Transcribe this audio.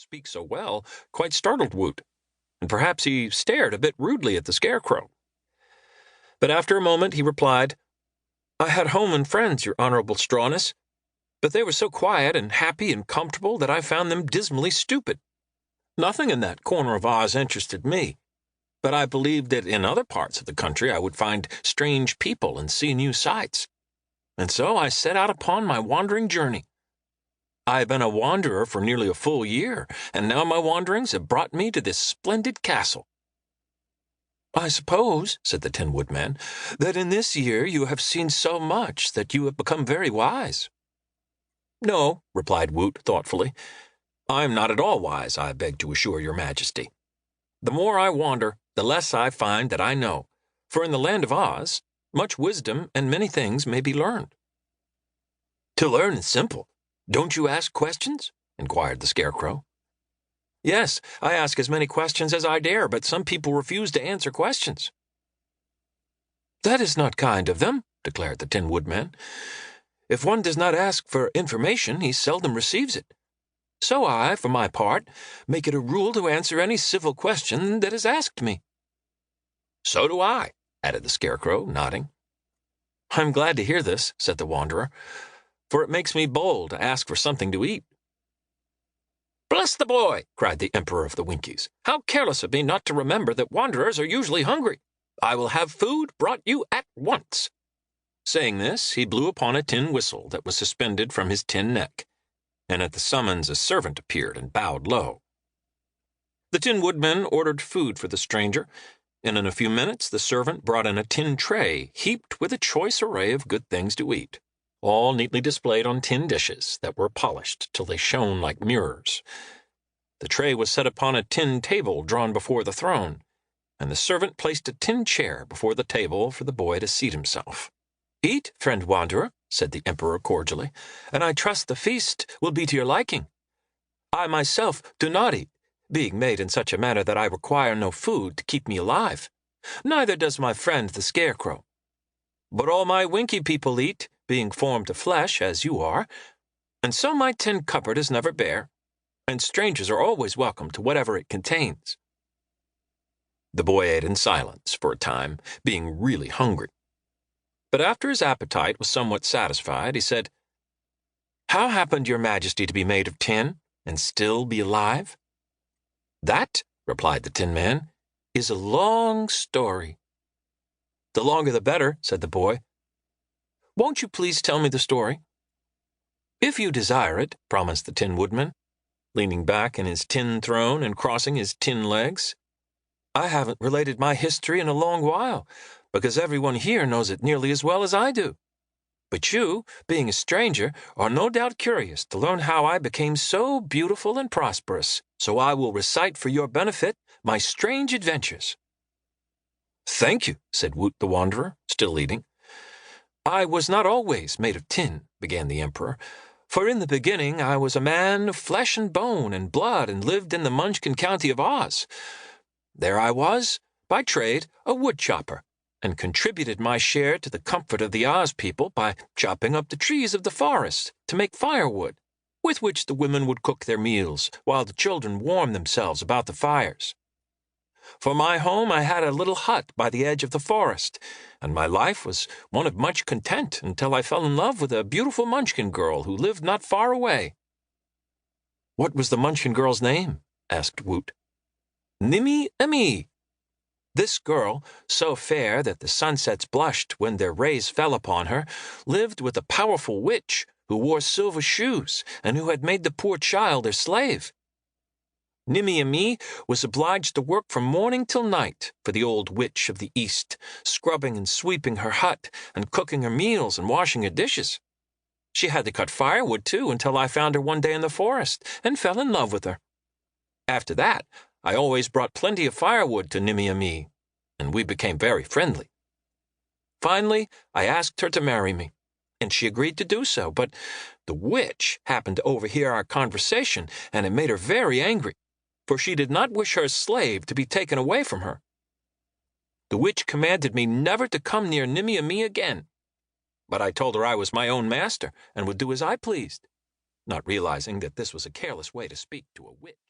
speak so well quite startled Woot, and perhaps he stared a bit rudely at the Scarecrow. But after a moment he replied, "I had home and friends, your honorable strawness, but they were so quiet and happy and comfortable that I found them dismally stupid. Nothing in that corner of Oz interested me, but I believed that in other parts of the country I would find strange people and see new sights. And so I set out upon my wandering journey. I have been a wanderer for nearly a full year, and now my wanderings have brought me to this splendid castle." "I suppose," said the Tin Woodman, "that in this year you have seen so much that you have become very wise." "No," replied Woot thoughtfully. "I am not at all wise, I beg to assure your Majesty. The more I wander, the less I find that I know, for in the land of Oz, much wisdom and many things may be learned." "To learn is simple. Don't you ask questions?" inquired the Scarecrow. "Yes, I ask as many questions as I dare, but some people refuse to answer questions." "That is not kind of them," declared the Tin Woodman. "If one does not ask for information, he seldom receives it. So I, for my part, make it a rule to answer any civil question that is asked me." "So do I," added the Scarecrow, nodding. "I'm glad to hear this," said the Wanderer, "for it makes me bold to ask for something to eat." "Bless the boy!" cried the Emperor of the Winkies. "How careless of me not to remember that wanderers are usually hungry. I will have food brought you at once." Saying this, he blew upon a tin whistle that was suspended from his tin neck, and at the summons a servant appeared and bowed low. The Tin Woodman ordered food for the stranger, and in a few minutes the servant brought in a tin tray heaped with a choice array of good things to eat, all neatly displayed on tin dishes that were polished till they shone like mirrors. The tray was set upon a tin table drawn before the throne, and the servant placed a tin chair before the table for the boy to seat himself. "Eat, friend wanderer," said the Emperor cordially, "and I trust the feast will be to your liking. I myself do not eat, being made in such a manner that I require no food to keep me alive. Neither does my friend the Scarecrow. But all my Winky people eat, being formed of flesh, as you are, and so my tin cupboard is never bare, and strangers are always welcome to whatever it contains." The boy ate in silence for a time, being really hungry. But after his appetite was somewhat satisfied, he said, "How happened your Majesty to be made of tin, and still be alive?" "That," replied the Tin Man, "is a long story." "The longer the better," said the boy. "Won't you please tell me the story?" "If you desire it," promised the Tin Woodman, leaning back in his tin throne and crossing his tin legs. "I haven't related my history in a long while, because everyone here knows it nearly as well as I do. But you, being a stranger, are no doubt curious to learn how I became so beautiful and prosperous, so I will recite for your benefit my strange adventures." "Thank you," said Woot the Wanderer, still eating. "I was not always made of tin," began the Emperor, "for in the beginning I was a man of flesh and bone and blood and lived in the Munchkin County of Oz. There I was, by trade, a wood chopper, and contributed my share to the comfort of the Oz people by chopping up the trees of the forest to make firewood, with which the women would cook their meals, while the children warmed themselves about the fires. For my home I had a little hut by the edge of the forest, and my life was one of much content until I fell in love with a beautiful Munchkin girl who lived not far away." "What was the Munchkin girl's name?" asked Woot. "Nimmy-Amee. This girl, so fair that the sunsets blushed when their rays fell upon her, lived with a powerful witch who wore silver shoes and who had made the poor child her slave. Nimmy-Amee was obliged to work from morning till night for the old witch of the East, scrubbing and sweeping her hut and cooking her meals and washing her dishes. She had to cut firewood, too, until I found her one day in the forest and fell in love with her. After that, I always brought plenty of firewood to Nimmy-Amee, and we became very friendly. Finally, I asked her to marry me, and she agreed to do so, but the witch happened to overhear our conversation, and it made her very angry, for she did not wish her slave to be taken away from her. The witch commanded me never to come near Nimmy-Amee again, but I told her I was my own master and would do as I pleased, not realizing that this was a careless way to speak to a witch.